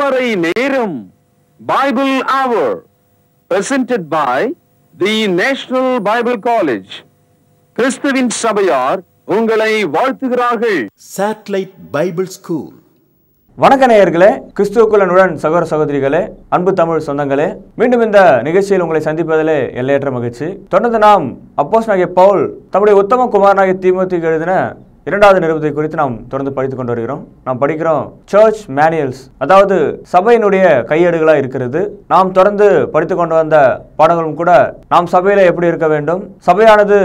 திருமறை நேரம் Bible Hour presented by the National Bible College. கிறிஸ்துவின் சபையார் உங்களை வாழ்த்துகிறார்கள். Satellite Bible School. வணக்க நேயர்களே, கிறிஸ்துவுக்குள்ளனுடன் சகோதர சகோதரிகளே, அன்பு தமிழ் சொந்தங்களே, மீண்டும் இந்த நிகழ்ச்சியில் உங்களை சந்திப்பதிலே எல்லையற்ற மகிழ்ச்சி. தொடர்ந்து நாம் அப்போஸ்தலனாகிய பவுல் தம்முடைய உத்தம குமாரனாகிய தீமோத்தேயுக்கு எழுதின இரண்டாவது நிருபத்தை குறித்து நாம் தொடர்ந்து படித்துக் கொண்டு வருகிறோம். நாம் படிக்கிறோம் சர்ச் மேனுவல்ஸ், அதாவது சபையினுடைய கையேடுகளாக இருக்கிறது. நாம் தொடர்ந்து படித்துக் கொண்டு வந்த பாடங்களும் கூட நாம் சபையில எப்படி இருக்க வேண்டும், சபையானது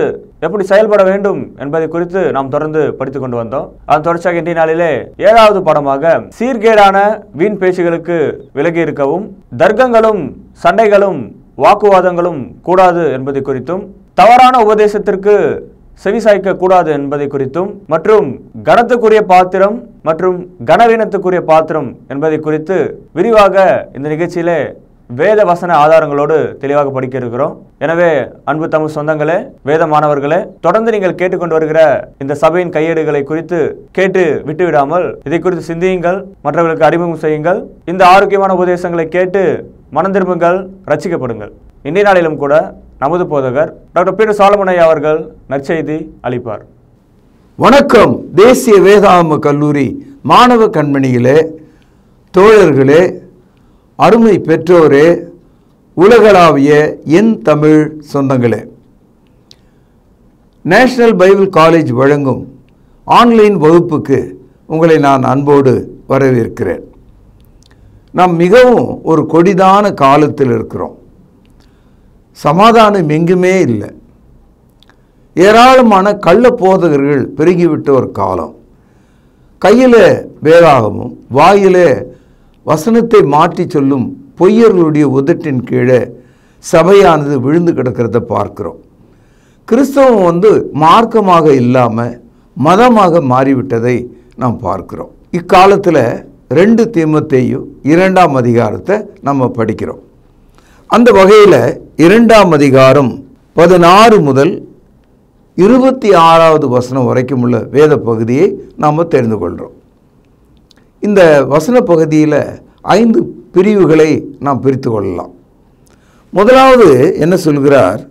எப்படி செயல்பட வேண்டும் என்பதை குறித்து நாம் தொடர்ந்து படித்துக் கொண்டு வந்தோம். அதன் தொடர்ச்சியாக இன்றைய நாளிலே 7வது பாடமாக சீர்கேடான வீண் பேச்சுகளுக்கு விலகி இருக்கவும், தர்க்கங்களும் சண்டைகளும் வாக்குவாதங்களும் கூடாது என்பதை குறித்தும், தவறான உபதேசத்திற்கு செவிசாய்க்க கூடாது என்பதை குறித்தும், மற்றும் கனத்துக்குரிய பாத்திரம் மற்றும் கனவீனத்துக்குரிய பாத்திரம் என்பதை குறித்து விரிவாக இந்த நிகழ்ச்சியிலே வேத வசன ஆதாரங்களோடு தெளிவாக படிக்க இருக்கிறோம். எனவே அன்பு தமிழ் சொந்தங்களே, வேத மாணவர்களே, தொடர்ந்து நீங்கள் கேட்டுக்கொண்டு வருகிற இந்த சபையின் கையேடுகளை குறித்து கேட்டு விட்டுவிடாமல் இதை குறித்து சிந்தியுங்கள், மற்றவர்களுக்கு அறிமுகம் செய்யுங்கள். இந்த ஆரோக்கியமான உபதேசங்களை கேட்டு மனம் திரும்புங்கள், ரட்சிக்கப்படுங்கள். இன்றைய நாளிலும் கூட நமது போதகர் டாக்டர் பீட்டர் சாலமன் ஐயா அவர்கள் நற்செய்தி அளிப்பார். வணக்கம். தேசிய வேதாகம கல்லூரி மாணவ கண்மணிகளே, தோழர்களே, அருமை பெற்றோரே, உலகளாவிய என் தமிழ் சொந்தங்களே, நேஷனல் பைபிள் காலேஜ் வழங்கும் ஆன்லைன் வகுப்புக்கு உங்களை நான் அன்போடு வரவேற்கிறேன். நாம் மிகவும் ஒரு கொடிதான காலத்தில் இருக்கிறோம். சமாதானம் எங்குமே இல்லை. ஏராளமான கள்ள போதகர்கள் பெருகிவிட்ட ஒரு காலம். கையில் வேதாகமும் வாயிலே வசனத்தை மாற்றி சொல்லும் பொய்யர்களுடைய உதட்டின் கீழே சபையானது விழுந்து கிடக்கிறத பார்க்கிறோம். கிறிஸ்தவம் மார்க்கமாக இல்லாமல் மதமாக மாறிவிட்டதை நாம் பார்க்கிறோம். இக்காலத்தில் 2 தீமோத்தேயு 2ஆம் அதிகாரத்தை நம்ம படிக்கிறோம். அந்த வகையில் 2ஆம் அதிகாரம் 16 முதல் 26வது வசனம் வரைக்கும் உள்ள வேத பகுதியை நாம் தெரிந்து கொள்கிறோம். இந்த வசன பகுதியில் 5 பிரிவுகளை நாம் பிரித்து கொள்ளலாம். முதலாவது என்ன சொல்கிறார்?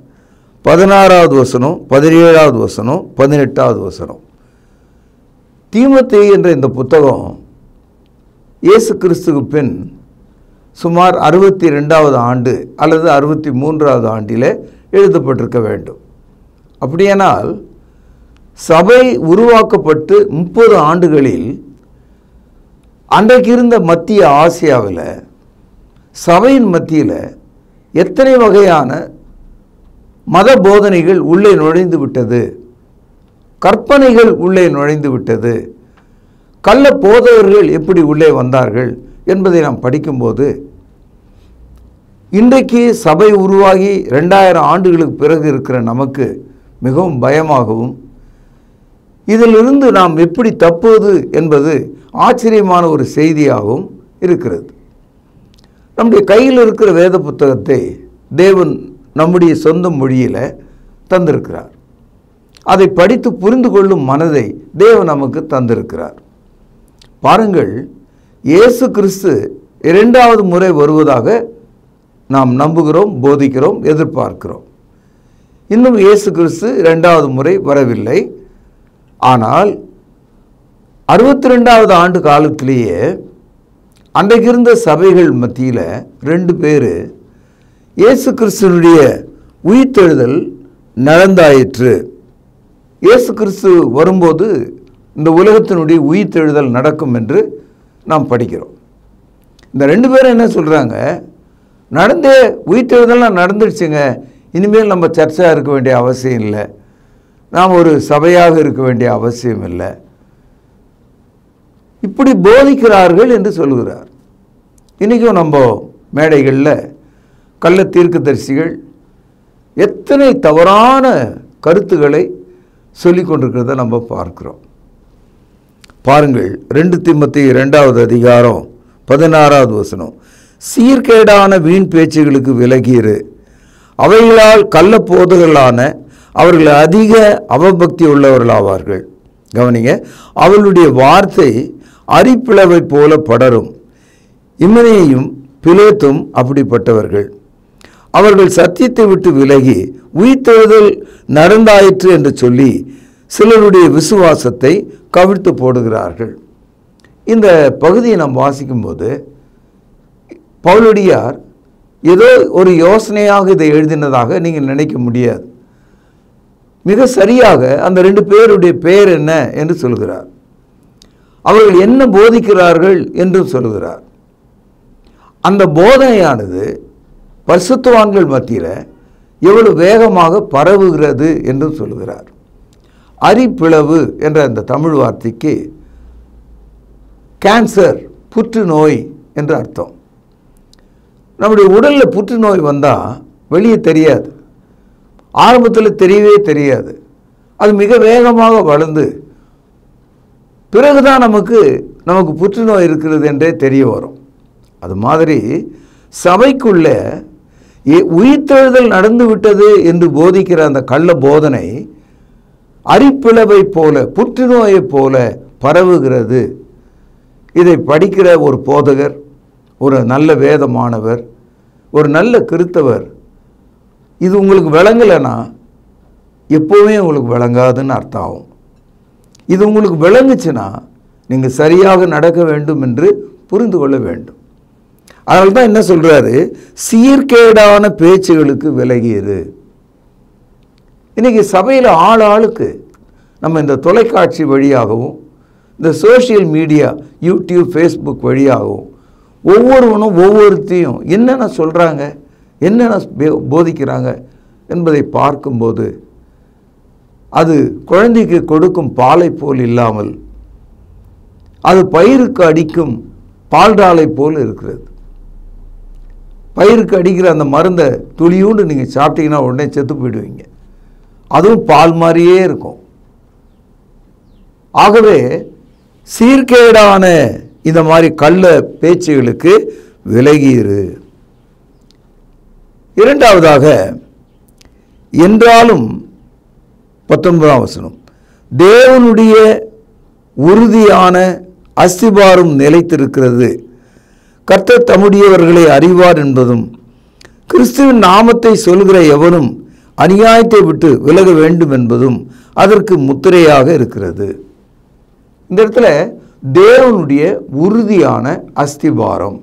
16வது வசனம், 17வது வசனம், 18வது வசனம். தீமோத்தேயு என்ற இந்த புத்தகம் இயேசு கிறிஸ்துவுக்கு பின் சுமார் 62வது ஆண்டு அல்லது 63வது ஆண்டில் எழுதப்பட்டிருக்க வேண்டும். அப்படியானால் சபை உருவாக்கப்பட்டு 30 ஆண்டுகளில் அன்றைக்கு இருந்த மத்திய ஆசியாவில் சபையின் மத்தியில் எத்தனை வகையான மத போதனைகள் உள்ளே நுழைந்து விட்டது, கற்பனைகள் உள்ளே நுழைந்து விட்டது, கள்ள போதகர்கள் எப்படி உள்ளே வந்தார்கள் என்பதை நாம் படிக்கும்போது இன்றைக்கு சபை உருவாகி 2000 ஆண்டுகளுக்கு பிறகு இருக்கிற நமக்கு மிகவும் பயமாகவும், இதிலிருந்து நாம் எப்படி தப்புவது என்பது ஆச்சரியமான ஒரு செய்தியாகவும் இருக்கிறது. நம்முடைய கையில் இருக்கிற வேத புத்தகத்தை தேவன் நம்முடைய சொந்த மொழியில் தந்திருக்கிறார். அதை படித்து புரிந்து கொள்ளும் மனதை தேவன் நமக்கு தந்திருக்கிறார். பாருங்கள், இயேசு கிறிஸ்து 2வது முறை வருவதாக நாம் நம்புகிறோம், போதிக்கிறோம், எதிர்பார்க்கிறோம். இன்னும் இயேசு கிறிஸ்து 2வது முறை வரவில்லை. ஆனால் 62வது ஆண்டு காலத்திலேயே அன்றைக்கு இருந்த சபைகள் மத்தியில் 2 பேர் இயேசு கிறிஸ்துவனுடைய உயிர்த்தெழுதல் நடந்தாயிற்று. இயேசு கிறிஸ்து வரும்போது இந்த உலகத்தினுடைய உயிர்த்தெழுதல் நடக்கும் என்று நாம் படிக்கிறோம். இந்த 2 பேரும் என்ன சொல்கிறாங்க? உயிர்த்தெழுதல்லாம் நடந்துடுச்சுங்க, இனிமேல் நம்ம சர்ச்சாக இருக்க வேண்டிய அவசியம் இல்லை, நாம் ஒரு சபையாக இருக்க வேண்டிய அவசியம் இல்லை, இப்படி போதிக்கிறார்கள் என்று சொல்கிறார். இன்றைக்கும் நம்ம மேடைகளில் கள்ள தீர்க்கதரிசிகள் எத்தனை தவறான கருத்துக்களை சொல்லி கொண்டிருக்கிறத நம்ம பார்க்கிறோம். பாருங்கள், 2 தீமோத்தேயு 2வது அதிகாரம் 16வது வசனம். சீர்கேடான வீண் பேச்சுகளுக்கு விலகியிரு, அவைகளால் கள்ள போதகர்களான அவர்கள் அதிக அவபக்தி உள்ளவர்களாவார்கள். கவனிங்க, அவளுடைய வார்த்தை அரிப்பிளவை போல படரும், இம்னேயும் பிலேத்தும் அப்படிப்பட்டவர்கள். அவர்கள் சத்தியத்தை விட்டு விலகி உயிர்த்தெழுதல் நடந்தாயிற்று என்று சொல்லி சிலருடைய விசுவாசத்தை கவிழ்த்து போடுகிறார்கள். இந்த பகுதியை நாம் வாசிக்கும்போது பவுலடியார் ஏதோ ஒரு யோசனையாக இதை எழுதினதாக நீங்கள் நினைக்க முடியாது. மிக சரியாக அந்த 2 பேருடைய பெயர் என்ன என்று சொல்கிறார். அவர்கள் என்ன போதிக்கிறார்கள் என்று சொல்கிறார். அந்த போதனையானது பரிசுத்தவான்கள் மத்தியில் எவ்வளவு வேகமாக பரவுகிறது என்று சொல்கிறார். அரிப்பிளவு என்ற அந்த தமிழ் வார்த்தைக்கு கேன்சர், புற்றுநோய் என்று அர்த்தம். நம்முடைய உடலில் புற்றுநோய் வந்தால் வெளியே தெரியாது, ஆரம்பத்தில் தெரியவே தெரியாது. அது மிக வேகமாக வளர்ந்து பிறகுதான் நமக்கு புற்றுநோய் இருக்கிறது என்றே தெரிய வரும். அது மாதிரி சபைக்குள்ள உயிர்த்தெழுதல் நடந்து விட்டது என்று போதிக்கிற அந்த கள்ள போதனை அரிப்பிளவை போல, புற்றுநோயை போல பரவுகிறது. இதை படிக்கிற ஒரு போதகர், ஒரு நல்ல வேதமானவர், ஒரு நல்ல கிறித்தவர், இது உங்களுக்கு விளங்கலைன்னா எப்போவுமே உங்களுக்கு விளங்காதுன்னு அர்த்தம் ஆகும். இது உங்களுக்கு விளங்குச்சுன்னா நீங்கள் சரியாக நடக்க வேண்டும் என்று புரிந்து கொள்ள வேண்டும். அதனால தான் என்ன சொல்கிறாரு, சீர்கேடான பேச்சுகளுக்கு விலகியது. இன்றைக்கி சபையில் ஆளுக்கு நம்ம இந்த தொலைக்காட்சி வழியாகவும் இந்த சோஷியல் மீடியா, யூடியூப், ஃபேஸ்புக் வழியாகவும் ஒவ்வொருவனும் ஒவ்வொருத்தையும் என்னென்ன சொல்கிறாங்க, என்னென்ன போதிக்கிறாங்க என்பதை பார்க்கும்போது அது குழந்தைக்கு கொடுக்கும் பாலை போல் இல்லாமல் அது பயிருக்கு அடிக்கும் பால்டாலை போல் இருக்கிறது. பயிருக்கு அடிக்கிற அந்த மருந்தை துளியூண்டு நீங்கள் சாப்பிட்டீங்கன்னா உடனே செத்து போயிடுவீங்க. அதுவும் பால் மாதிரியே இருக்கும். ஆகவே சீர்கேடான இந்த மாதிரி கள்ள பேச்சுகளுக்கு விலகியிரு. இரண்டாவதாக, என்றாலும் 19ஆம் வசனம், தேவனுடைய உறுதியான அஸ்திபாரம் நிலைத்திருக்கிறது, கர்த்தர் தம்முடையவர்களை அறிவார் என்பதும், கிறிஸ்துவின் நாமத்தை சொல்கிற எவனும் அநியாயத்தை விட்டு விலக வேண்டும் என்பதும் அதற்கு முத்திரையாக இருக்கிறது. இந்த இடத்துல தேவனுடைய உறுதியான அஸ்திபாரம்,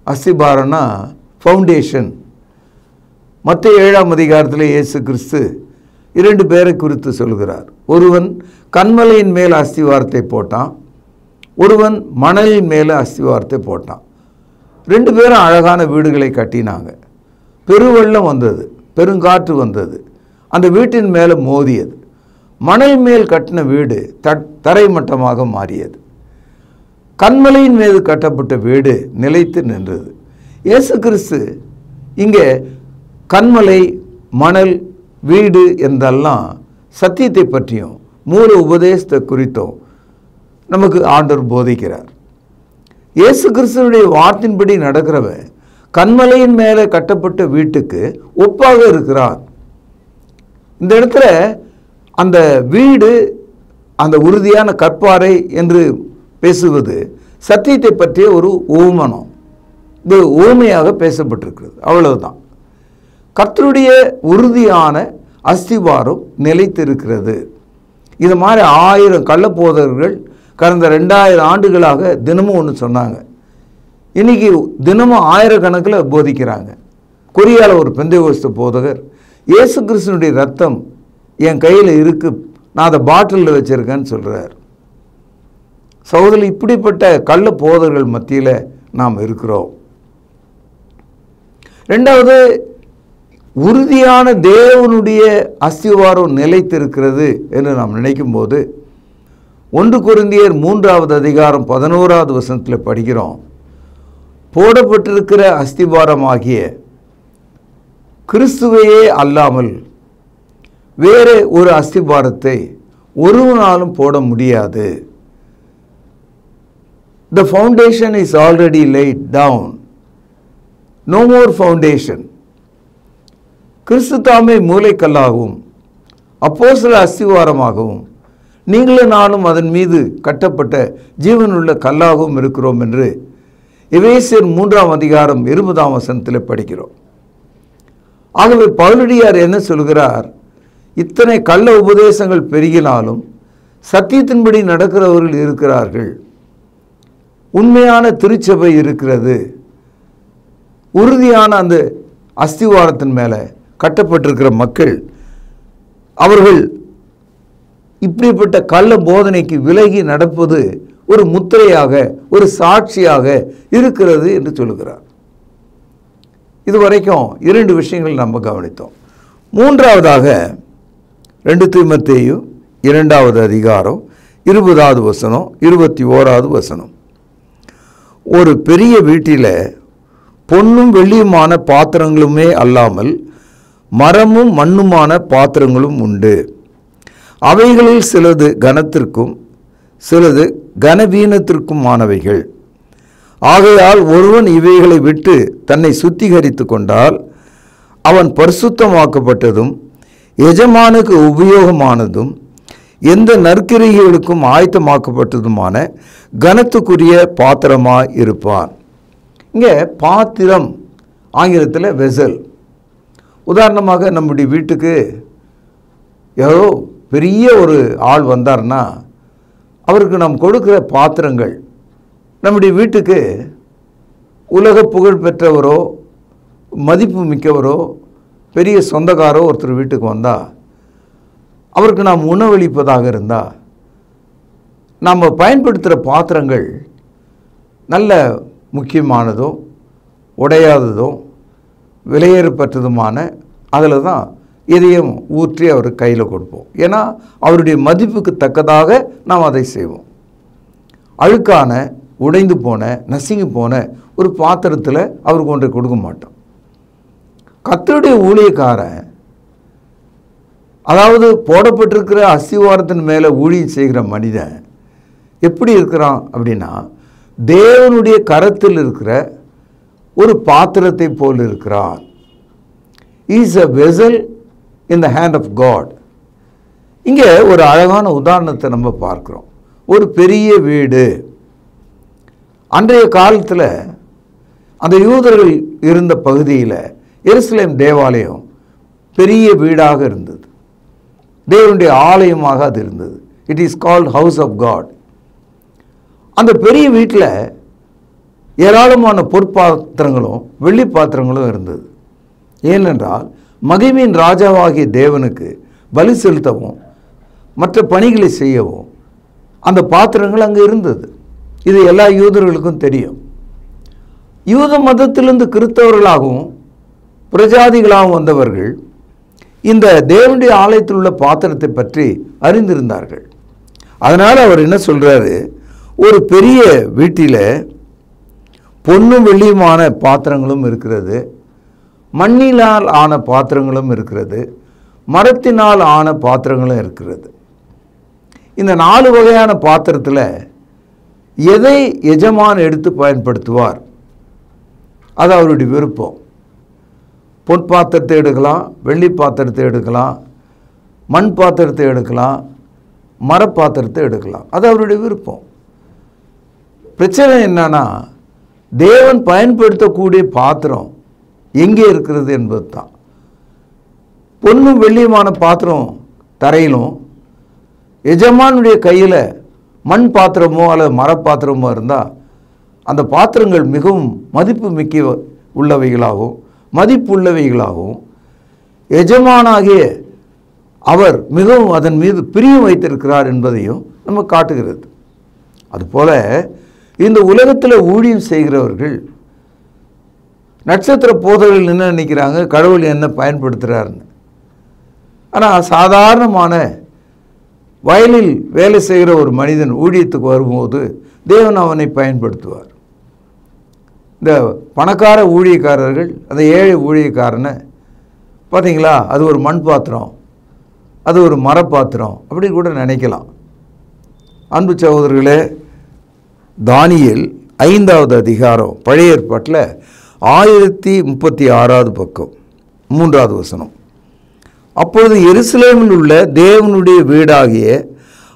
அஸ்திபாரம்னா ஃபவுண்டேஷன். மத்தேயு 7ஆம் அதிகாரத்தில் இயேசு கிறிஸ்து 2 பேரை குறித்து சொல்கிறார். ஒருவன் கன்மலையின் மேல் அஸ்திவாரத்தை போட்டான், ஒருவன் மணலின் மேலே அஸ்திவாரத்தை போட்டான். 2 பேரும் அழகான வீடுகளை கட்டினாங்க. பெருவெள்ளம் வந்தது, பெருங்காற்று வந்தது, அந்த வீட்டின் மேலே மோதியது. மணல் மேல் கட்டின வீடு தரைமட்டமாக மாறியது. கன்மலையின் மீது கட்டப்பட்ட வீடு நிலைத்து நின்றது. இயேசு கிறிஸ்து இங்கே கன்மலை, மணல், வீடு என்றெல்லாம் சத்தியத்தை பற்றியும் மூல உபதேசத்தை குறித்தும் நமக்கு ஆண்டவர் போதிக்கிறார். இயேசு கிறிஸ்துவனுடைய வார்த்தையின்படி நடக்கிறவன் கன்மலையின் மேலே கட்டப்பட்ட வீட்டுக்கு ஒப்பாக இருக்கிறான். இந்த இடத்துல அந்த வீடு, அந்த உறுதியான கற்பாறை என்று பேசுவது சத்தியத்தை பற்றிய ஒரு ஓமனம், இது ஓமையாக பேசப்பட்டிருக்கிறது. அவ்வளவுதான். கர்த்தருடைய உறுதியான அஸ்திவாரம் நிலைத்திருக்கிறது. இது மாதிரி 1000 கள்ளப்போதகர்கள் கடந்த 2000 ஆண்டுகளாக தினமும் ஒன்று சொன்னாங்க. இன்றைக்கி தினமும் 1000 கணக்கில் போதிக்கிறாங்க. கொரியாவில் ஒரு பெந்தேகோஸ்து போதகர், இயேசு கிறிஸ்துனுடைய ரத்தம் என் கையில் இருக்கு, நான் அதை பாட்டிலில் வச்சுருக்கேன்னு சொல்கிறார். சகோதரி, இப்படிப்பட்ட கள்ள போதகர்கள் மத்தியில் நாம் இருக்கிறோம். ரெண்டாவது, உறுதியான தேவனுடைய அஸ்திவாரம் நிலைத்திருக்கிறது என்று நாம் நினைக்கும்போது 1 கொரிந்தியர் 3ஆவது அதிகாரம் 11ஆவது வசனத்தில் படிக்கிறோம். போடப்பட்டிருக்கிற அஸ்திவாரமாகிய கிறிஸ்துவையே அல்லாமல் வேறு ஒரு அஸ்திபாரத்தை ஒருவனாலும் போட முடியாது. The foundation is already laid down. No more foundation. கிறிஸ்து தாமே மூலைக்கல்லாகவும் அப்போஸ்தல அஸ்திவாரமாகவும் நீங்களும் நானும் அதன் மீது கட்டப்பட்ட ஜீவனுள்ள கல்லாகவும் இருக்கிறோம் என்று எபேசியர் 3ஆம் அதிகாரம் 20ஆம் வசனத்தில் படிக்கிறோம். ஆகவே பவுலடியார் என்ன சொல்கிறார்? இத்தனை கள்ள உபதேசங்கள் பெருகினாலும் சத்தியத்தின்படி நடக்கிறவர்கள் இருக்கிறார்கள், உண்மையான திருச்சபை இருக்கிறது, உறுதியான அந்த அஸ்திவாரத்தின் மேலே கட்டப்பட்டிருக்கிற மக்கள், அவர்கள் இப்படிப்பட்ட கள்ள போதனைக்கு விலகி நடப்பது ஒரு முத்திரையாக, ஒரு சாட்சியாக இருக்கிறது என்று சொல்லுகிறார். இதுவரைக்கும் 2 விஷயங்கள் நம்ம கவனித்தோம். மூன்றாவதாக 2 தீமோத்தேயு 2ஆவது அதிகாரம் 20ஆவது வசனம் 21ஆவது வசனம். ஒரு பெரிய வீட்டில் பொன்னும் வெள்ளியுமான பாத்திரங்களுமே அல்லாமல் மரமும் மண்ணுமான பாத்திரங்களும் உண்டு. அவைகளில் சிலது கனத்திற்கும் சிலது கனவீனத்திற்குமானவைகள். ஆகையால் ஒருவன் இவைகளை விட்டு தன்னை சுத்திகரித்து கொண்டால் அவன் பரிசுத்தமாக்கப்பட்டதும் எஜமானுக்கு உபயோகமானதும் எந்த நற்கிரியைகளுக்கும் ஆயத்தமாக்கப்பட்டதுமான கனத்துக்குரிய பாத்திரமாய் இருப்பான். இங்கே பாத்திரம் ஆங்கிலத்தில் வெசல். உதாரணமாக நம்முடைய வீட்டுக்கு யாரோ பெரிய ஒரு ஆள் வந்தார்னா அவருக்கு நாம் கொடுக்குற பாத்திரங்கள், நம்முடைய வீட்டுக்கு உலக புகழ் பெற்றவரோ மதிப்பு மிக்கவரோ பெரிய சொந்தக்காரோ ஒருத்தர் வீட்டுக்கு வந்தால் அவருக்கு நாம் உணவளிப்பதாக இருந்தால் நாம் பயன்படுத்துகிற பாத்திரங்கள் நல்ல முக்கியமானதும் உடையாததும் விலையேறப்பட்டதுமான அதில் தான் இதையும் ஊற்றி அவர் கையில் கொடுப்போம். ஏன்னா அவருடைய மதிப்புக்கு தக்கதாக நாம் அதை செய்வோம். அழுக்கான, உடைந்து போன, நசுங்கி போன ஒரு பாத்திரத்தில் அவருக்கு ஒன்றை கொடுக்க மாட்டோம். கர்த்தருடைய ஊழியக்காரன், அதாவது போடப்பட்டிருக்கிற அஸ்திவாரத்தின் மேலே ஊழியம் செய்கிற மனிதன் எப்படி இருக்கிறான் அப்படின்னா, தேவனுடைய கரத்தில் இருக்கிற ஒரு பாத்திரத்தை போல் இருக்கிறான். Is a vessel in the hand of God. இங்கே ஒரு அழகான உதாரணத்தை நம்ம பார்க்கிறோம். ஒரு பெரிய வீடு. அன்றைய காலத்தில் அந்த யூதர்கள் இருந்த பகுதியில் எருசலேம் தேவாலயம் பெரிய வீடாக இருந்தது. தேவனுடைய ஆலயமாக அது இருந்தது. It is called house of God. அந்த பெரிய வீட்டில் ஏராளமான பொற்பாத்திரங்களும் வெள்ளி பாத்திரங்களும் இருந்தது. ஏனென்றால் மகிமையின் ராஜாவாகிய தேவனுக்கு பலி செலுத்தவும் மற்ற பணிகளை செய்யவும் அந்த பாத்திரங்கள் அங்கே இருந்தது. இது எல்லா யூதர்களுக்கும் தெரியும். யூத மதத்திலிருந்து கிறிஸ்தவர்களாகவும் பிரஜாதிகளாகவும் வந்தவர்கள் இந்த தேவனுடைய ஆலயத்தில் உள்ள பாத்திரத்தை பற்றி அறிந்திருந்தார்கள். அதனால் அவர் என்ன சொல்கிறாரு, ஒரு பெரிய வீட்டில் பொன்னும் வெள்ளியுமான பாத்திரங்களும் இருக்கிறது, மண்ணினால் ஆன பாத்திரங்களும் இருக்கிறது, மரத்தினால் ஆன பாத்திரங்களும் இருக்கிறது. இந்த 4 வகையான பாத்திரத்தில் எதை எஜமான் எடுத்து பயன்படுத்துவார் அது அவருடைய விருப்பம். பொன் பாத்திரத்தை எடுக்கலாம், வெள்ளி பாத்திரத்தை எடுக்கலாம், மண் பாத்திரத்தை எடுக்கலாம், மரப்பாத்திரத்தை எடுக்கலாம். அது அவருடைய விருப்பம். பிரச்சனை என்னன்னா, தேவன் பயன்படுத்தக்கூடிய பாத்திரம் எங்கே இருக்கிறது என்பது தான். பொன்னும் வெள்ளியுமான பாத்திரம் தரையிலும், எஜமானுடைய கையில் மண் பாத்திரமோ அல்லது மரப்பாத்திரமோ இருந்தால் அந்த பாத்திரங்கள் மிகவும் மதிப்பு மிக்க உள்ளவைகளாகவும் மதிப்புள்ளவைகளாகவும் எஜமானாகிய அவர் மிகவும் அதன் மீது பிரியம் வைத்திருக்கிறார் என்பதையும் நம்ம காட்டுகிறது. அதுபோல இந்த உலகத்தில் ஊழியம் செய்கிறவர்கள் நட்சத்திர போதகர்கள் என்ன நினைக்கிறாங்க, கடவுள் என்ன பயன்படுத்துகிறாருன்னு. ஆனால் சாதாரணமான வயலில் வேலை செய்கிற ஒரு மனிதன் ஊழியத்துக்கு வரும்போது தேவன் அவனை பயன்படுத்துவார். இந்த பணக்கார ஊழியக்காரர்கள் அந்த ஏழை ஊழியக்காரனை பார்த்தீங்களா, அது ஒரு மண் பாத்திரம், அது ஒரு மரப்பாத்திரம் அப்படி கூட நினைக்கலாம். அன்பு சகோதரர்களே, தானியேல் 5ஆவது அதிகாரம் பழைய ஏற்பாட்டில் 1036வது பக்கம் 3வது வசனம். அப்பொழுது எருசலேமில் உள்ள தேவனுடைய வீடாகிய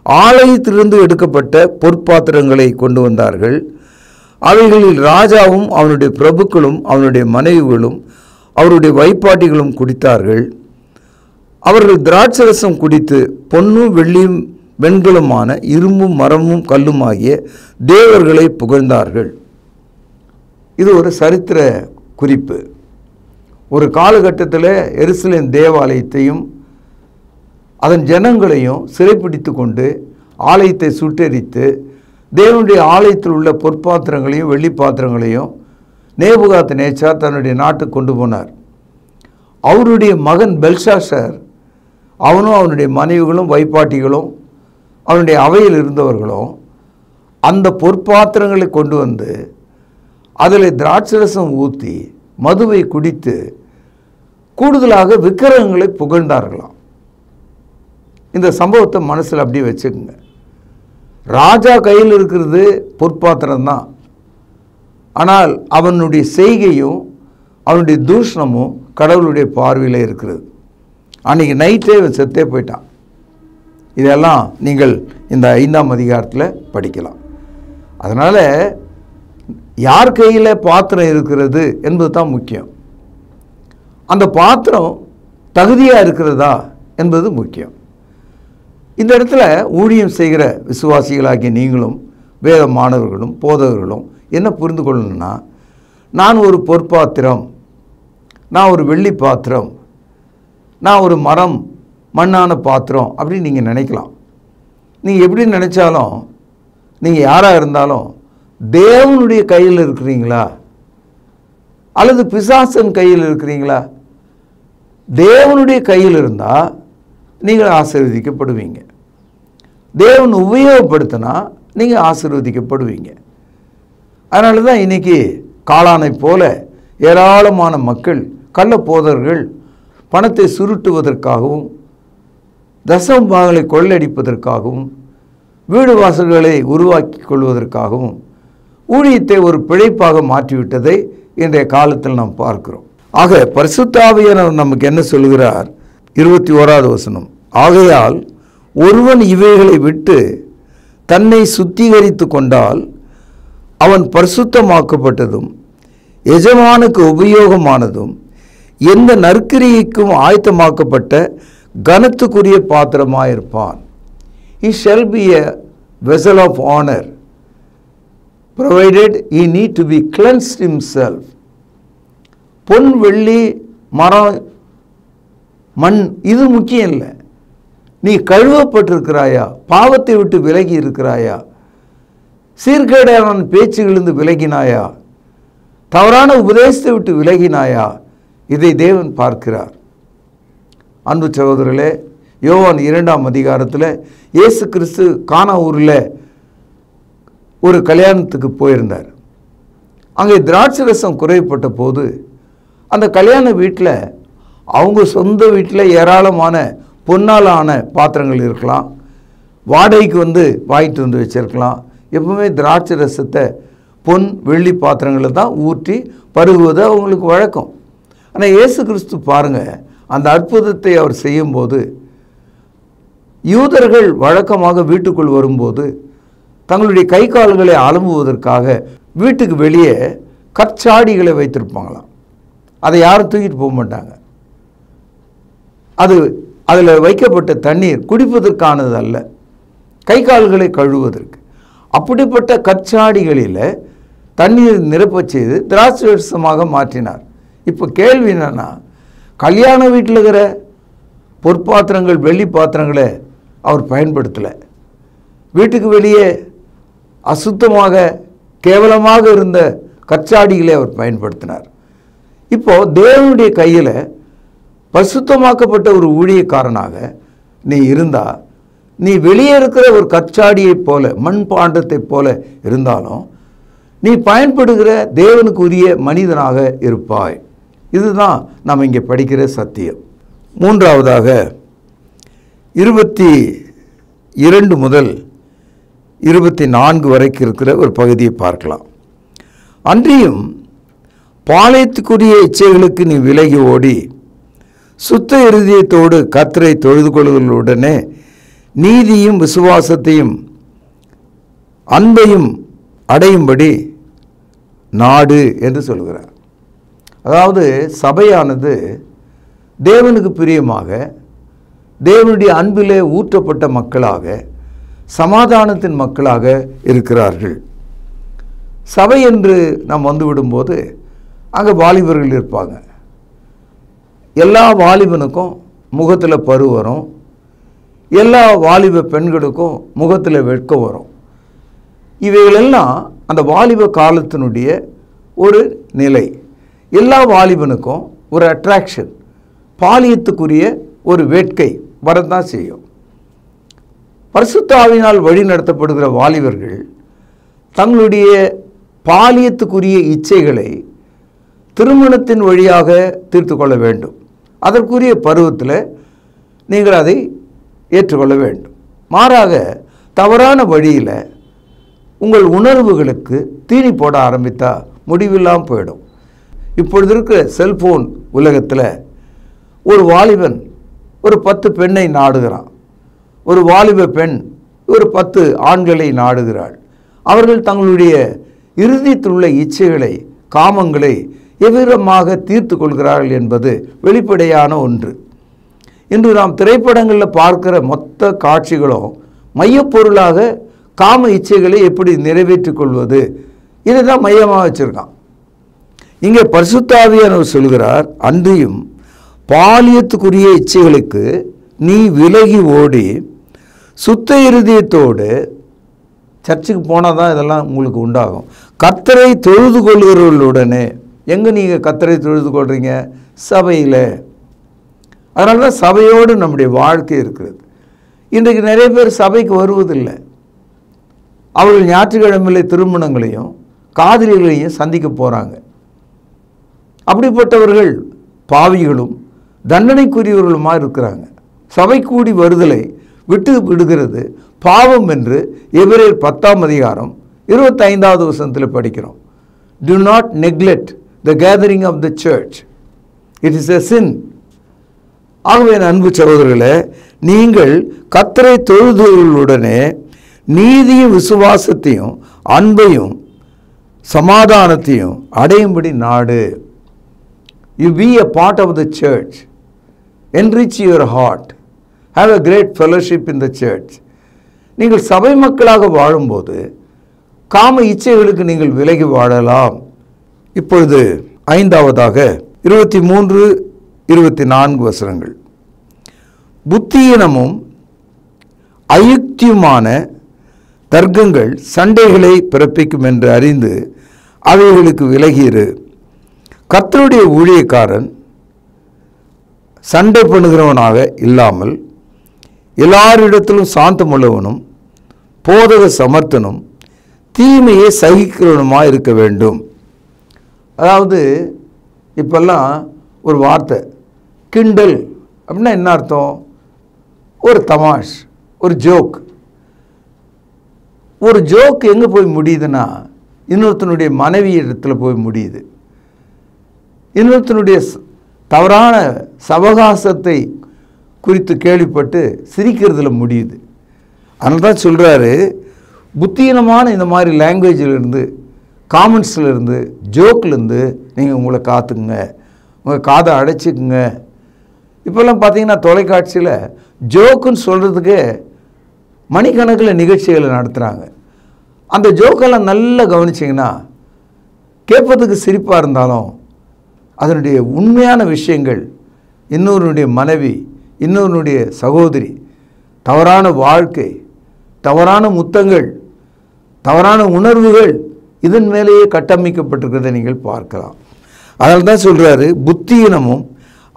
ஆலயத்திலிருந்து எடுக்கப்பட்ட பொற்பாத்திரங்களை கொண்டு வந்தார்கள். அவைகளில் ராஜாவும் அவனுடைய பிரபுக்களும் அவனுடைய மனைவிகளும் அவருடைய வைப்பாட்டிகளும் குடித்தார்கள். அவர்கள் திராட்சரசம் குடித்து பொன்னும் வெள்ளியும் வெண்கலமான இரும்பும் மரமும் கல்லுமாகிய தேவர்களை புகழ்ந்தார்கள். இது ஒரு சரித்திர குறிப்பு. ஒரு காலகட்டத்தில் எருசலேம் தேவாலயத்தையும் அதன் ஜனங்களையும் சிறைப்பிடித்து கொண்டு ஆலயத்தை சுட்டெரித்து தேவனுடைய ஆலயத்தில் உள்ள பொற்பாத்திரங்களையும் வெள்ளி பாத்திரங்களையும் நேபுகாத்நேச்சார் தன்னுடைய நாட்டுக்கு கொண்டு போனார். அவருடைய மகன் பெல்ஷாசர், அவனும் அவனுடைய மனைவிகளும் வைப்பாட்டிகளும் அவனுடைய அவையில் இருந்தவர்களும் அந்த பொற்பாத்திரங்களை கொண்டு வந்து அதில் திராட்சரசம் ஊற்றி மதுவை குடித்து கூடுதலாக விக்கிரகங்களை புகழ்ந்தார்களாம். இந்த சம்பவத்தை மனசில் அப்படியே வச்சுக்கோங்க. ராஜா கையில் இருக்கிறது பொற்பாத்திரம்தான், ஆனால் அவனுடைய செய்கையும் அவனுடைய தூஷணமும் கடவுளுடைய பார்வையில் இருக்கிறது. அன்றைக்கி நைட்டே செத்தே போயிட்டான். இதெல்லாம் நீங்கள் இந்த 5ஆம் அதிகாரத்தில் படிக்கலாம். அதனால் யார் கையில் பாத்திரம் இருக்கிறது என்பது தான் முக்கியம். அந்த பாத்திரம் தகுதியாக இருக்கிறதா என்பது முக்கியம். இந்த இடத்துல ஊழியம் செய்கிற விசுவாசிகளாகிய நீங்களும் வேத மாணவர்களும் போதகர்களும் என்ன புரிந்து கொள்ளணும்னா, நான் ஒரு பொற்பாத்திரம், நான் ஒரு வெள்ளி பாத்திரம், நான் ஒரு மரம் மண்ணான பாத்திரம் அப்படின்னு நீங்கள் நினைக்கலாம். நீங்கள் எப்படி நினச்சாலும், நீங்கள் யாராக இருந்தாலும் தேவனுடைய கையில் இருக்கிறீங்களா அல்லது பிசாசன் கையில் இருக்கிறீங்களா? தேவனுடைய கையில் இருந்தால் நீங்கள் ஆசீர்வதிக்கப்படுவீங்க. தேவன் உபயோகப்படுத்தினா நீங்கள் ஆசீர்வதிக்கப்படுவீங்க. அதனால தான் இன்றைக்கி காளானை போல ஏராளமான மக்கள் கள்ள போதர்கள் பணத்தை சுருட்டுவதற்காகவும் தசம பாகங்களை கொள்ளடிப்பதற்காகவும் வீடு வாசல்களை உருவாக்கி கொள்வதற்காகவும் ஊழியத்தை ஒரு பிழைப்பாக மாற்றிவிட்டதை இன்றைய காலத்தில் நாம் பார்க்கிறோம். ஆக பரிசுத்த ஆவியானவர் நமக்கு என்ன சொல்கிறார்? 21வது வசனம், ஆகையால் ஒருவன் இவைகளை விட்டு தன்னை சுத்திகரித்து கொண்டால் அவன் பரிசுத்தமாக்கப்பட்டதும் எஜமானுக்கு உபயோகமானதும் எந்த நற்கிரியைக்கும் ஆயத்தமாக்கப்பட்ட கனத்துக்குரிய பாத்திரமாயிருப்பான். He shall be a vessel of honor, provided he need to be cleansed himself. பொன் வெள்ளி மரம் மண் இது முக்கியம் இல்லை. நீ கழுவப்பட்டிருக்கிறாயா? பாவத்தை விட்டு விலகி இருக்கிறாயா? சீர்கேடான பேச்சுகளிலிருந்து விலகினாயா? தவறான உபதேசத்தை விட்டு விலகினாயா? இதை தேவன் பார்க்கிறார். அன்பு சகோதரர்களே, யோவான் 2ஆம் அதிகாரத்தில் இயேசு கிறிஸ்து கானா ஊரில் ஒரு கல்யாணத்துக்கு போயிருந்தார். அங்கே திராட்சரசம் குறைப்பட்ட போது அந்த கல்யாண வீட்டில் அவங்க சொந்த வீட்டில் ஏராளமான பொன்னாலான பாத்திரங்கள் இருக்கலாம், வாடகைக்கு வாங்கிட்டு வந்து வச்சிருக்கலாம். எப்பவுமே திராட்சை ரசத்தை பொன் வெள்ளி பாத்திரங்களை தான் ஊற்றி பருகுவது அவங்களுக்கு வழக்கம். ஆனால் இயேசு கிறிஸ்து பாருங்கள், அந்த அற்புதத்தை அவர் செய்யும்போது யூதர்கள் வழக்கமாக வீட்டுக்குள் வரும்போது தங்களுடைய கை கால்களை அலம்புவதற்காக வீட்டுக்கு வெளியே கற்சாடிகளை வைத்திருப்பாங்களாம். அதை யாரும் தூக்கிட்டு போக மாட்டாங்க. அதில் வைக்கப்பட்ட தண்ணீர் குடிப்பதற்கானது அல்ல, கை கால்களை கழுவுவதற்கு. அப்படிப்பட்ட கற்சாடிகளில் தண்ணீர் நிரப்பச் செய்து திராட்சரசமாக மாற்றினார். இப்போ கேள்வி என்னன்னா, கல்யாண வீட்டில் இருக்கிற பொற்பாத்திரங்கள் வெள்ளி பாத்திரங்களை அவர் பயன்படுத்தலை. வீட்டுக்கு வெளியே அசுத்தமாக கேவலமாக இருந்த கற்சாடிகளை அவர் பயன்படுத்தினார். இப்போது தேவனுடைய கையில் பரிசுத்தமாக்கப்பட்ட ஒரு ஊழியக்காரனாக நீ இருந்தால், நீ வெளியே இருக்கிற ஒரு கற்சாடியைப் போல மண் பாண்டத்தைப் போல இருந்தாலும் நீ பயன்படுகிற தேவனுக்கு உரிய மனிதனாக இருப்பாய். இதுதான் நாம் இங்கே படிக்கிற சத்தியம். மூன்றாவதாக 22 முதல் 24 வரைக்கும் இருக்கிற ஒரு பகுதியை பார்க்கலாம். அன்றியும் பாளையத்துக்குரிய இச்சைகளுக்கு நீ விலகி ஓடி சுத்த இருதயத்தோடு கர்த்தரை தொழுது கொள்ளுதலுடனே நீதியும் விசுவாசத்தையும் அன்பையும் அடையும்படி நாடு என்று சொல்கிறார். அதாவது சபையானது தேவனுக்கு பிரியமாக, தேவனுடைய அன்பிலே ஊற்றப்பட்ட மக்களாக, சமாதானத்தின் மக்களாக இருக்கிறார்கள். சபை என்று நாம் வந்துவிடும்போது அங்கே வாலிபர்கள் இருப்பாங்க. எல்லா வாலிபனுக்கும் முகத்தில் பரு வரும், எல்லா வாலிப பெண்களுக்கும் முகத்தில் வெட்கம் வரும். இவைகளெல்லாம் அந்த வாலிப காலத்தினுடைய ஒரு நிலை. எல்லா வாலிபனுக்கும் ஒரு அட்ராக்ஷன், பாலியத்துக்குரிய ஒரு வேட்கை வரத்தான் செய்யும். பரிசுத்த ஆவியினால் வழி நடத்தப்படுகிற வாலிபர்கள் தங்களுடைய பாலியத்துக்குரிய இச்சைகளை திருமணத்தின் வழியாக தீர்த்து கொள்ள வேண்டும். அதற்குரிய பருவத்தில் நீங்கள் அதை ஏற்றுக்கொள்ள வேண்டும். மாறாக தவறான வழியில் உங்கள் உணர்வுகளுக்கு தீனி போட ஆரம்பித்தால் முடிவில்லாமல் போயிடும். இப்பொழுது இருக்கிற செல்போன் உலகத்தில் ஒரு வாலிபன் ஒரு 10 பெண்ணை நாடுகிறான், ஒரு வாலிப பெண் ஒரு 10 ஆண்களை நாடுகிறாள். அவர்கள் தங்களுடைய இறுதியில் உள்ள இச்சைகளை, காமங்களை எவ்விதமாக தீர்த்து கொள்கிறார்கள் என்பது வெளிப்படையான ஒன்று. இன்று நாம் திரைப்படங்களில் பார்க்கிற மொத்த காட்சிகளும் மையப்பொருளாக காம இச்சைகளை எப்படி நிறைவேற்றிக் கொள்வது, இதை தான் மையமாக வச்சுருக்கான். இங்கே பரிசுத்த ஆவியானவர் சொல்கிறார், அன்றியும் பாலியத்துக்குரிய இச்சைகளுக்கு நீ விலகி ஓடி சுத்த இருதயத்தோடு, சர்ச்சுக்கு போனால் தான் இதெல்லாம் உங்களுக்கு உண்டாகும், கர்த்தரை தொழுது கொள்கிறவர்களுடனே. எங்கே நீங்கள் கர்த்தரை தொழுது கொள்கிறீங்க? சபையில். அதனால தான் சபையோடு நம்முடைய வாழ்க்கை இருக்கிறது. இன்றைக்கு நிறைய பேர் சபைக்கு வருவதில்லை. அவர்கள் ஞாயிற்றுக்கிழமையிலே திருமணங்களையும் காதலிகளையும் சந்திக்க போகிறாங்க. அப்படிப்பட்டவர்கள் பாவிகளும் தண்டனைக்குரியவர்களுமாக இருக்கிறாங்க. சபை கூடி வருதலை விட்டு விடுகிறது பாவம் என்று எபிரேயர் 10ஆம் அதிகாரம் 25வது வசனத்தில் படிக்கிறோம். Do not neglect the gathering of the church. It is a sin. ஆகவே அன்பு சகோதரர்களே, நீங்கள் கர்த்தரை தொழுதுகளுடனே நீதியும் விசுவாசத்தையும் அன்பையும் சமாதானத்தையும் அடையும்படி நாடு. You be a part of the church. Enrich your heart. Have a great fellowship in the church. நீங்கள் சபை மக்களாக வாழும்போது காம இச்சைகளுக்கு நீங்கள் விலகி வாழலாம். இப்பொழுது 5ஆவதாக 23, 24 வசனங்கள். புத்தியீனமும் அயுக்தியுமான தர்க்கங்கள் சண்டைகளை பிறப்பிக்கும் என்று அறிந்து அவைகளுக்கு விலகியிரு. கர்த்தருடைய ஊழியக்காரன் சண்டை பண்ணுகிறவனாக இல்லாமல் எல்லாரிடத்திலும் சாந்தமுள்ளவனும் போதக சமர்த்தனும் தீமையை சகிக்கிறவனுமாக இருக்க வேண்டும். அதாவது இப்பெல்லாம் ஒரு வார்த்தை கிண்டல் அப்படின்னா என்ன அர்த்தம்? ஒரு தமாஷ், ஒரு ஜோக். ஒரு ஜோக் எங்கே போய் முடியுதுன்னா இன்னொருத்தனுடைய மனைவி இடத்துல போய் முடியுது. இன்னொருத்தனுடைய தவறான சவகாசத்தை குறித்து கேள்விப்பட்டு சிரிக்கிறதுல முடியுது. அதனால தான் சொல்கிறாரு, புத்தீனமான இந்த மாதிரி லாங்குவேஜிலிருந்து, காமெண்ட்ஸ்லேருந்து, ஜோக்லேருந்து நீங்கள் உங்களை காத்துக்குங்க, உங்கள் காதை அடைச்சிக்குங்க. இப்போல்லாம் பார்த்தீங்கன்னா தொலைக்காட்சியில் ஜோக்குன்னு சொல்கிறதுக்கு மணிக்கணக்கில் நிகழ்ச்சிகளை நடத்துகிறாங்க. அந்த ஜோக்கெல்லாம் நல்லா கவனிச்சிங்கன்னா கேட்பதுக்கு சிரிப்பாக இருந்தாலும் அதனுடைய உண்மையான விஷயங்கள், இன்னொருடைய மனைவி, இன்னொருடைய சகோதரி, தவறான வாழ்க்கை, தவறான முத்தங்கள், தவறான உணர்வுகள் இதன் மேலேயே கட்டமைக்கப்பட்டிருக்கிறதை நீங்கள் பார்க்கலாம். அதனால தான் சொல்கிறாரு, புத்தியினமும்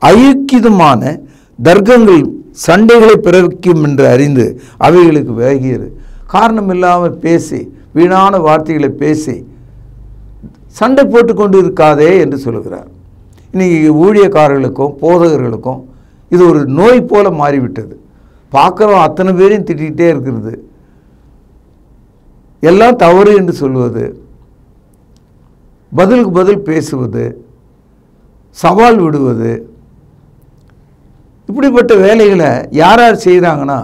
அயுக்கிதமான தர்க்கங்கள் சண்டைகளை பிறக்கும் என்று அறிந்து அவைகளுக்கு விலகியது. காரணம் இல்லாமல் பேசி, வீணான வார்த்தைகளை பேசி சண்டை போட்டுக்கொண்டு இருக்காதே என்று சொல்லுகிறார். இன்றைக்கி ஊழியக்காரர்களுக்கும் போதகர்களுக்கும் இது ஒரு நோய் போல மாறிவிட்டது. பார்க்குறோம் அத்தனை பேரையும் திட்டிகிட்டே இருக்கிறது, எல்லாம் தவறு என்று சொல்வது, பதிலுக்கு பதில் பேசுவது, சவால் விடுவது, இப்படிப்பட்ட வேலைகளை யார் யார் செய்கிறாங்கன்னா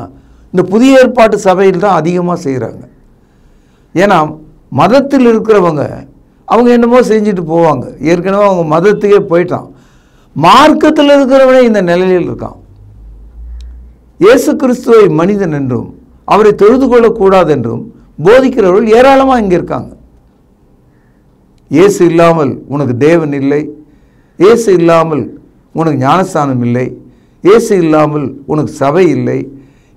இந்த புதிய ஏற்பாட்டு சபையில் தான் அதிகமாக செய்கிறாங்க. ஏன்னா மதத்தில் இருக்கிறவங்க அவங்க என்னமோ செஞ்சுட்டு போவாங்க. ஏற்கனவே அவங்க மதத்துக்கே போயிட்டான். மார்க்கத்தில் இருக்கிறவனே இந்த நிலையில் இருக்கான். இயேசு கிறிஸ்துவை மனிதன் என்றும் அவரை தொழுது கொள்ளக்கூடாது என்றும் போதிக்கிறவர்கள் ஏராளமாக இங்கே இருக்காங்க. இயேசு இல்லாமல் உனக்கு தேவன் இல்லை, இயேசு இல்லாமல் உனக்கு ஞானஸ்தானம் இல்லை, இயேசு இல்லாமல் உனக்கு சபை இல்லை,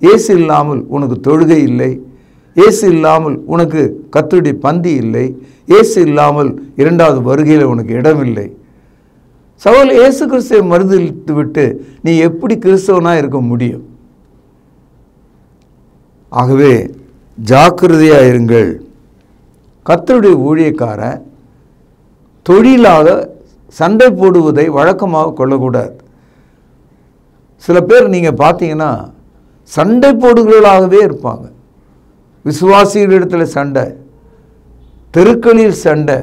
இயேசு இல்லாமல் உனக்கு தொழுகை இல்லை, இயேசு இல்லாமல் உனக்கு கர்த்தருடைய பந்தி இல்லை, இயேசு இல்லாமல் இரண்டாவது வருகையில் உனக்கு இடமில்லை. சகோதரர், இயேசு கிறிஸ்துவை மறுதலித்து விட்டு நீ எப்படி கிறிஸ்தவனாக இருக்க முடியும்? ஆகவே ஜாக்கிரதையாக இருங்கள். கர்த்தருடைய ஊழியக்காரன் தொழிலாக சண்டை போடுவதை வழக்கமாக கொள்ளக்கூடாது. சில பேர் நீங்கள் பார்த்தீங்கன்னா சண்டை போடுகிறவர்களாகவே இருப்பாங்க. விசுவாசிகளிடத்தில் சண்டை, தெருக்களில் சண்டை,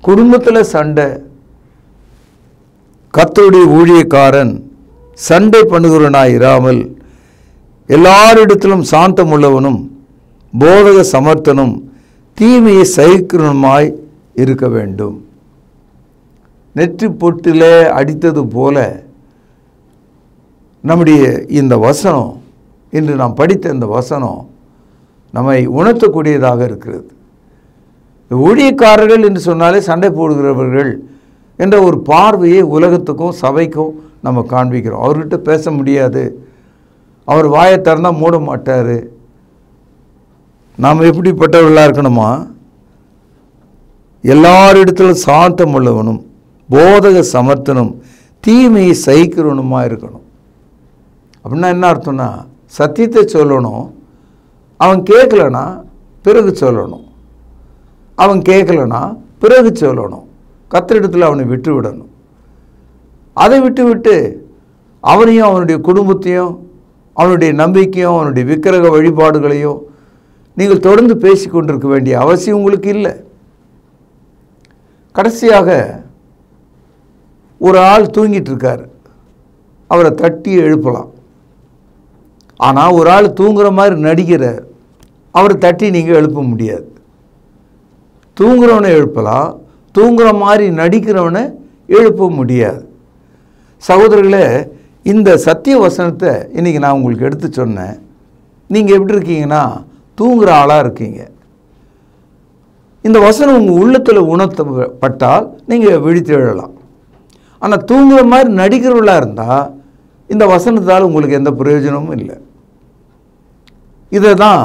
குடும்பத்தில் சண்டை. கர்த்தருடைய ஊழியக்காரன் சண்டை பண்ணுகிறவனாய் இராமல் எல்லாரிடத்திலும் சாந்தம் உள்ளவனும் போதக சமர்த்தனும் தீமையை சகிக்கிறவனுமாய் இருக்க வேண்டும். நெற்றி பொட்டிலே அடித்தது போல நம்முடைய இந்த வசனம், இன்று நாம் படித்த இந்த வசனம் நம்மை உணர்த்தக்கூடியதாக இருக்கிறது. ஊழியக்காரர்கள் என்று சொன்னாலே சண்டை போடுகிறவர்கள் என்ற ஒரு பார்வையை உலகத்துக்கும் சபைக்கும் நம்ம காண்பிக்கிறோம். அவர்கிட்ட பேச முடியாது, அவர் வாயை திறந்தால் மூட மாட்டார். நாம் எப்படிப்பட்டவர்களாக இருக்கணுமா? எல்லாரிடத்திலும் சாந்தம் உள்ளவனும் போதக சமர்த்தனும் தீமையை சகிக்கிறவனுமா இருக்கணும். அப்படின்னா என்ன அர்த்தம்னா, சத்தியத்தை சொல்லணும், அவன் கேட்கலனா பிறகு சொல்லணும், அவன் கேட்கலனா பிறகு சொல்லணும். கர்த்தரிடத்தில் அவனை விட்டு விடணும். அதை விட்டு அவனையும் அவனுடைய குடும்பத்தையும் அவனுடைய நம்பிக்கையும் அவனுடைய விக்கிரக வழிபாடுகளையும் நீங்கள் தொடர்ந்து பேசி கொண்டிருக்க வேண்டிய அவசியம் உங்களுக்கு இல்லை. கடைசியாக ஒரு ஆள் தூங்கிட்டு இருக்கார், அவரை தட்டி எழுப்பலாம். ஆனால் ஒரு ஆள் தூங்குற மாதிரி நடிக்கிறார், அவரை தட்டி நீங்கள் எழுப்ப முடியாது. தூங்குறவனை எழுப்பலாம், தூங்குற மாதிரி நடிக்கிறவனை எழுப்ப முடியாது. சகோதரர்களே, இந்த சத்திய வசனத்தை இன்றைக்கி நான் உங்களுக்கு எடுத்து சொன்னேன். நீங்கள் எப்படி இருக்கீங்கன்னா தூங்குகிற ஆளாக இருக்கீங்க. இந்த வசனம் உங்கள் உள்ளத்தில் உணர்த்தப்பட்டால் நீங்கள் விழித்து எழலாம். ஆனால் தூங்குகிற மாதிரி நடிக்கிறவர்களாக இருந்தால் இந்த வசனத்தால் உங்களுக்கு எந்த பிரயோஜனமும் இல்லை. இதை தான்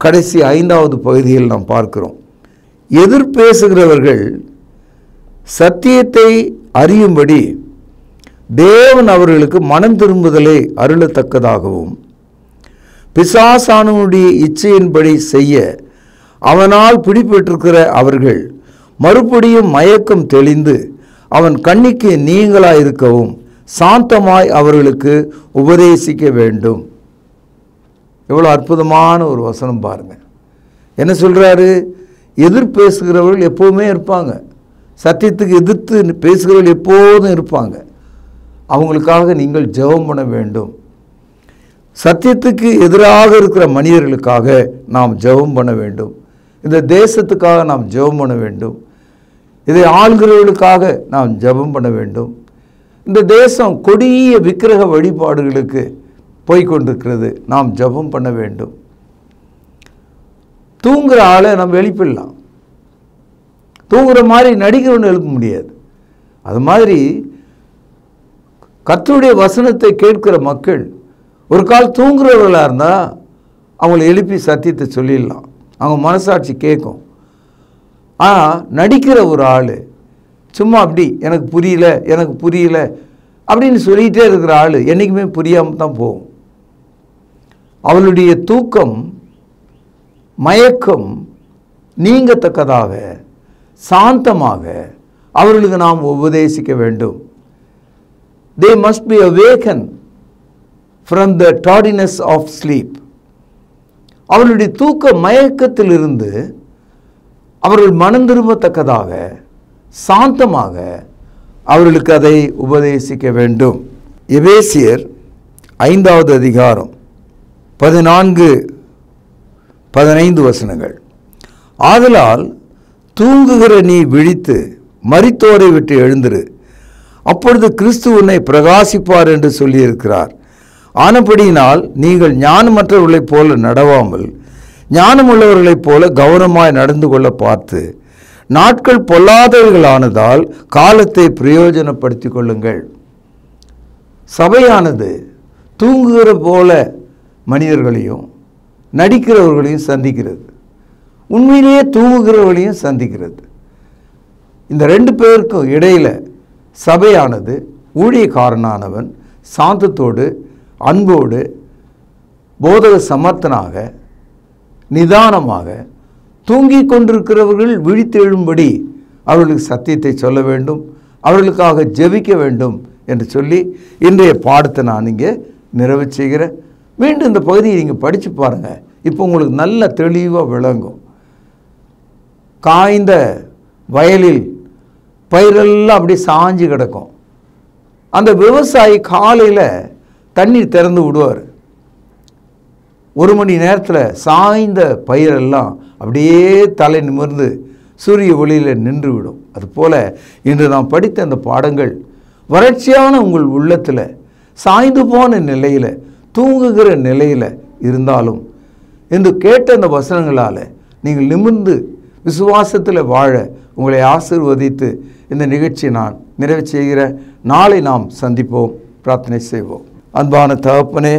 கடைசி 5வது பகுதியில் நாம் பார்க்கிறோம். எதிர்பேசுகிறவர்கள் சத்தியத்தை அறியும்படி தேவன் அவர்களுக்கு மனம் திரும்புதலை அருளத்தக்கதாகவும் பிசாசானுடைய இச்சையின்படி செய்ய அவனால் பிடிபட்டிருக்கிற அவர்கள் மறுபடியும் மயக்கம் தெளிந்து அவன் கண்ணிக்கு நீங்களாயிருக்கவும் சாந்தமாய் அவர்களுக்கு உபதேசிக்க வேண்டும். எவ்வளோ அற்புதமான ஒரு வசனம் பாருங்க. என்ன சொல்கிறாரு? எதிர்பேசுகிறவர்கள் எப்போவுமே இருப்பாங்க, சத்தியத்துக்கு எதிர்த்து பேசுகிறவர்கள் எப்போதும் இருப்பாங்க. அவங்களுக்காக நீங்கள் ஜெபம் பண்ண வேண்டும். சத்தியத்துக்கு எதிராக இருக்கிற மனிதர்களுக்காக நாம் ஜெபம் பண்ண வேண்டும். இந்த தேசத்துக்காக நாம் ஜெபம் பண்ண வேண்டும். இதை ஆள்கிறவர்களுக்காக நாம் ஜெபம் பண்ண வேண்டும். இந்த தேசம் கொடிய விக்கிரக வழிபாடுகளுக்கு போய்கொண்டிருக்கிறது, நாம் ஜெபம் பண்ண வேண்டும். தூங்குகிற ஆளை நம்ம எழுப்பிடலாம், தூங்குகிற மாதிரி நடிக்கிறவன்னு எழுப்ப முடியாது. அது மாதிரி கர்த்தருடைய வசனத்தை கேட்கிற மக்கள் ஒரு கால் தூங்குறவர்களாக இருந்தால் அவங்களை எழுப்பி சத்தியத்தை சொல்லிடலாம், அவங்க மனசாட்சி கேட்கும். ஆனால் நடிக்கிற ஒரு ஆள் சும்மா அப்படி எனக்கு புரியல அப்படின்னு சொல்லிகிட்டே இருக்கிற ஆள் என்றைக்குமே புரியாமல் தான் போகும். அவளுடைய தூக்கம் மயக்கம் நீங்கத்தக்கதாக சாந்தமாக அவர்களுக்கு நாம் உபதேசிக்க வேண்டும். They must be awakened from the tardiness of sleep. அவர்களுடைய தூக்க மயக்கத்திலிருந்து அவர்கள் மனம் திரும்பத்தக்கதாக சாந்தமாக அவர்களுக்கு அதை உபதேசிக்க வேண்டும். எபேசியர் 5வது அதிகாரம் 14-15 வசனங்கள். ஆதலால் தூங்குகிற நீ விழித்து மரித்தோரை விட்டு எழுந்திரு, அப்பொழுது கிறிஸ்து உன்னை பிரகாசிப்பார் என்று சொல்லியிருக்கிறார். ஆனபடியினால் நீங்கள் ஞானமற்றவர்களைப் போல நடவாமல் ஞானமுள்ளவர்களைப் போல கவனமாய் நடந்து கொள்ள பார்த்து நாட்கள் பொல்லாதவர்களானதால் காலத்தை பிரயோஜனப்படுத்தி கொள்ளுங்கள். சபையானது தூங்குகிற போல மனிதர்களையும் நடிக்கிறவர்களையும் சந்திக்கிறது, உண்மையிலேயே தூங்குகிறவர்களையும் சந்திக்கிறது. இந்த ரெண்டு பேருக்கும் இடையில சபையானது ஊழியக்காரனானவன் சாந்தத்தோடு அன்போடு போதக சமர்த்தனாக நிதானமாக தூங்கிக் கொண்டிருக்கிறவர்கள் விழித்தெழும்படி அவர்களுக்கு சத்தியத்தை சொல்ல வேண்டும், அவர்களுக்காக ஜெபிக்க வேண்டும் என்று சொல்லி இன்றைய பாடத்தை நான் இங்கே நிறைவு செய்கிறேன். மீண்டும் இந்த பகுதியை நீங்கள் படித்து பாருங்கள். இப்போ உங்களுக்கு நல்ல தெளிவாக விளங்கும். காய்ந்த வயலில் பயிரெல்லாம் அப்படி சாஞ்சு கிடக்கும். அந்த விவசாயி காலையில் தண்ணீர் திறந்து விடுவார். 1 மணி நேரத்தில் சாய்ந்த பயிரெல்லாம் அப்படியே தலை நிமிர்ந்து சூரிய ஒளியில் நின்று விடும். அதுபோல் இன்று நாம் படித்த அந்த பாடங்கள் வறட்சியான உங்கள் உள்ளத்தில் சாய்ந்து போன நிலையில் தூங்குகிற நிலையில் இருந்தாலும் என்று கேட்ட அந்த வசனங்களால் நீங்கள் நிமிர்ந்து விசுவாசத்தில் வாழ உங்களை ஆசீர்வதித்து இந்த நிகழ்ச்சியை நான் நிறைவு செய்கிறேன். நாளை நாம் சந்திப்போம், பிரார்த்தனை செய்வோம். அன்பான தகப்பனே,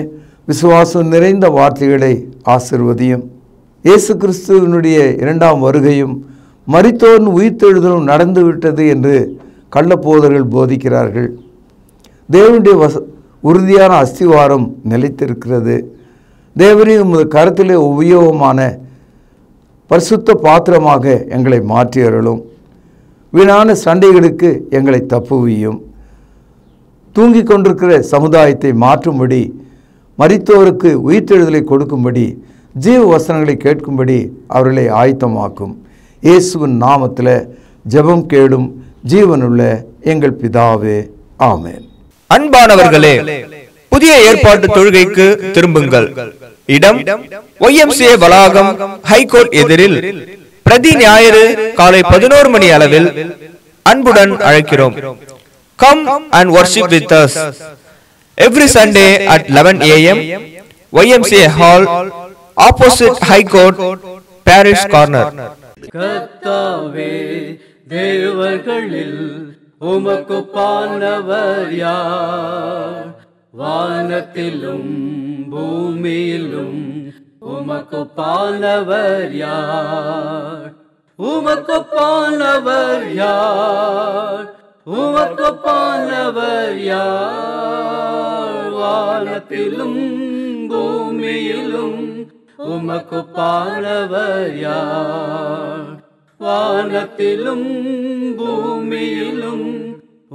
விசுவாசம் நிறைந்த வார்த்தைகளை ஆசீர்வதியும். இயேசு கிறிஸ்துவினுடைய 2ஆம் வருகையும் மரித்தோரின் உயிர்த்தெழுதலும் நடந்துவிட்டது என்று கள்ளப்போதர்கள் போதிக்கிறார்கள். தேவனுடைய உறுதியான அஸ்திவாரம் நிலைத்திருக்கிறது. தேவரே, உமது கருத்திலே உபயோகமான பரிசுத்த பாத்திரமாக எங்களை மாற்றி அருளும். வீணான சண்டைகளுக்கு எங்களை தப்புவியும். தூங்கிக் கொண்டிருக்கிற சமுதாயத்தை மாற்றும்படி, மரித்தோருக்கு உயிர்த்தெழுதலை கொடுக்கும்படி, ஜீவ வசனங்களை கேட்கும்படி அவர்களை ஆயத்தமாக்கும். இயேசுவின் நாமத்தில் ஜெபம் கேளும் ஜீவனுள்ள எங்கள் பிதாவே, ஆமென். அன்பானவர்களே, புதிய ஏற்பாட்டு தொழுகைக்கு திரும்புங்கள். இடம் YMCA வளாகம், ஹைகோர்ட் எதிரில், பிரதி ஞாயிறு காலை 11 மணி அளவில் அன்புடன் அழைக்கிறோம். Come and worship with us every Sunday at 11 AM, YMCA Hall, opposite High Court, Parish Corner. கர்த்தாவே, தேவர்களில் உமக்கு பானவர் யார்? வானத்திலும் பூமியிலும் உமக்கு பானவர் யார்? உமக்கு பானவர் யார்? உமக்கு பானவர் யார்? வானத்திலும் பூமியிலும் உமக்கு பானவர் யார்? வானத்திலும் பூமியிலும்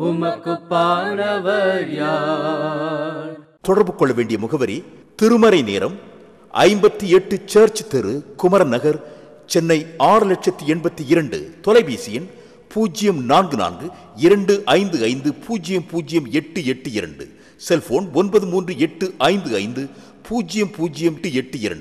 உமக்கு பானவர் யார்? தொடர்பு கொள்ள வேண்டிய முகவரி: திருமறை நேரம், 58 சர்ச் தெரு, குமரன் நகர், சென்னை 6,82,000. தொலைபேசி எண் 044255008882. செல்போன் 9385500882.